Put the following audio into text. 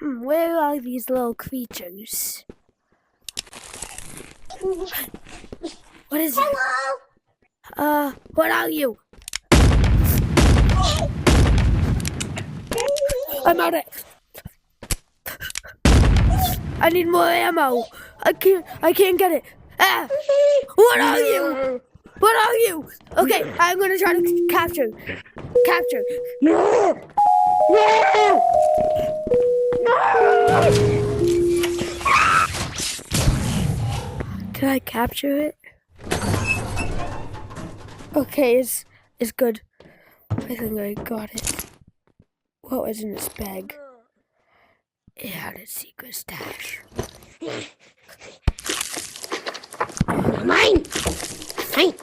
Where are these little creatures? What is it? Hello? What are you? I'm out of... I need more ammo. I can't get it. Ah! What are you? What are you? Okay, I'm gonna try to capture. Capture. No! No! No! Can I capture it? Okay, it's good. I think I got it. What was in its bag? It had a secret stash. Mine! Mine!